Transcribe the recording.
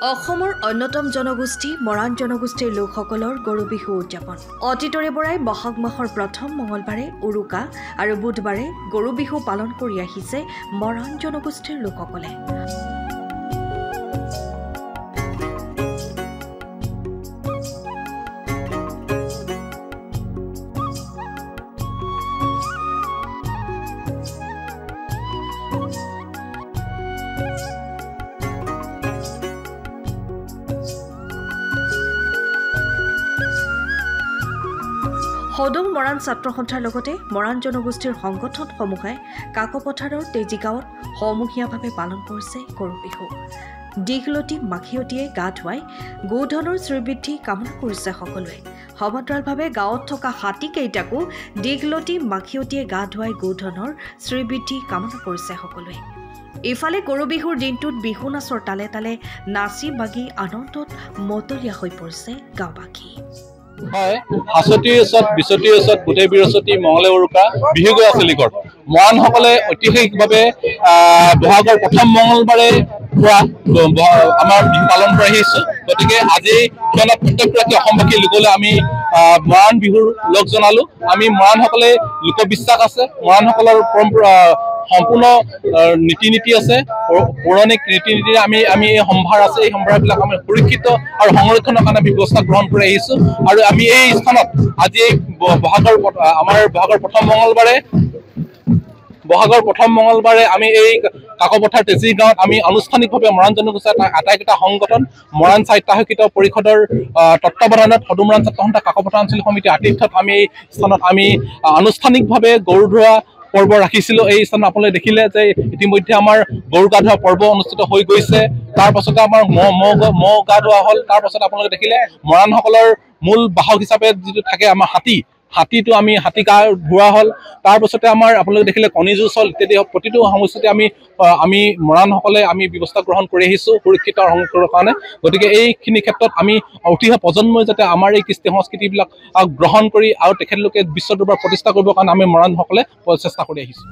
অসমৰ অন্যতম জনগোষ্ঠী মৰাণ জনগোষ্ঠীৰ লোকসকলৰ গৰু বিহু উদযাপন অতীতৰে পৰাই বহাগ মাহৰ প্ৰথম মঙলবাৰে উৰুকা আৰু বুধবাৰে গৰু বিহু পালন কৰি আহিছে মৰাণ জনগোষ্ঠীৰ লোকসকলে। সদৌ মৰাণ ছাত্ৰ সন্থাৰ লগতে মৰাণ জনগোষ্ঠীৰ সংগঠনসমূহে কাকপথাৰৰ তেজীগাঁৱত সমূহীয়াভাৱে পালন কৰিছে গৰু বিহু। দীঘলতি মাখিয়তীয়ে গা ধুৱাই গোধনৰ শ্ৰীবৃদ্ধি কামনা কৰিছে সকলোৱে। সমান্তৰালভাৱে গাঁৱত থকা হাতীকেইটাকো দীঘলতি মাখিয়তীয়ে গা ধুৱাই গোধনৰ শ্ৰীবৃদ্ধি কামনা কৰিছে সকলোৱে। ইফালে গৰু বিহুৰ দিনটোত বিহু নাচৰ তালে তালে নাচি বাগি আনন্দত মতলীয়া হৈ পৰিছে গাঁওবাসী। হয়, হাছতিৰ ওচৰত বিচতিৰ ওচৰত গোটেই বৃহস্পতি মঙলে উৰুকা বিহু গৈ আছে লিগত মৰাণসকলে ঐতিহাসিকভাৱে বহাগৰ প্ৰথম মঙলবাৰে পৰা আমাৰ বিহু পালন কৰি আহিছোঁ। গতিকে আজি সিহঁতক প্ৰত্যেকগৰাকী অসমবাসী লোকলৈ আমি মৰাণ বিহুৰ লগ জনালো। আমি মৰাণসকলে লোকবিশ্বাস আছে, মৰাণসকলৰ পৰম্পৰা সম্পূৰ্ণ নীতি নীতি আছে, পৌৰাণিক ৰীতি নীতিৰে আমি সম্ভাৰ আছে। এই সম্ভাৰবিলাক আমি সুৰক্ষিত আৰু সংৰক্ষণৰ কাৰণে আমি ব্যৱস্থা গ্ৰহণ কৰি আহিছোঁ। আৰু আমি এই স্থানত আজি বহাগৰ প্ৰথম মঙলবাৰে আমি এই কাকপথাৰ তেজী গাঁৱত আমি আনুষ্ঠানিকভাৱে মৰাণ জনগোষ্ঠীৰ আটাইকেইটা সংগঠন মৰাণ স্বায়ত্তশাসিত পৰিষদৰ তত্বাৱধানত সদৌ মৰাণ ছাত্ৰ সন্থা কাকপথাৰ আঞ্চলিক সমিতিৰ আতিথ্যত আমি এই স্থানত আমি আনুষ্ঠানিকভাৱে গৰু ধোৱা পৰ্ব ৰাখিছিলোঁ। এই স্থানত আপোনালোকে দেখিলে যে ইতিমধ্যে আমাৰ গৰু গা ধোৱা পৰ্ব অনুষ্ঠিত হৈ গৈছে। তাৰ পাছতে আমাৰ ম'হ গা ধোৱা হ'ল। তাৰ পাছতে আপোনালোকে দেখিলে মৰাণসকলৰ মূল বাহক হিচাপে যিটো থাকে আমাৰ হাতীটো আমি হাতী গা ধোৱা হ'ল। তাৰ পাছতে আমাৰ আপোনালোকে দেখিলে কণী যুঁজ হ'ল ইত্যাদি প্ৰতিটো সমস্যাতে আমি মৰাণসকলে আমি ব্যৱস্থা গ্ৰহণ কৰি আহিছোঁ সুৰক্ষিত আৰু সংৰক্ষণৰ কাৰণে। গতিকে এইখিনি ক্ষেত্ৰত আমি উঠি অহা প্ৰজন্মই যাতে আমাৰ এই কৃষ্টি সংস্কৃতিবিলাক গ্ৰহণ কৰি আৰু তেখেতলোকে বিশ্ব দৰবাৰত প্ৰতিষ্ঠা কৰিবৰ কাৰণে আমি মৰাণসকলে চেষ্টা কৰি আহিছোঁ।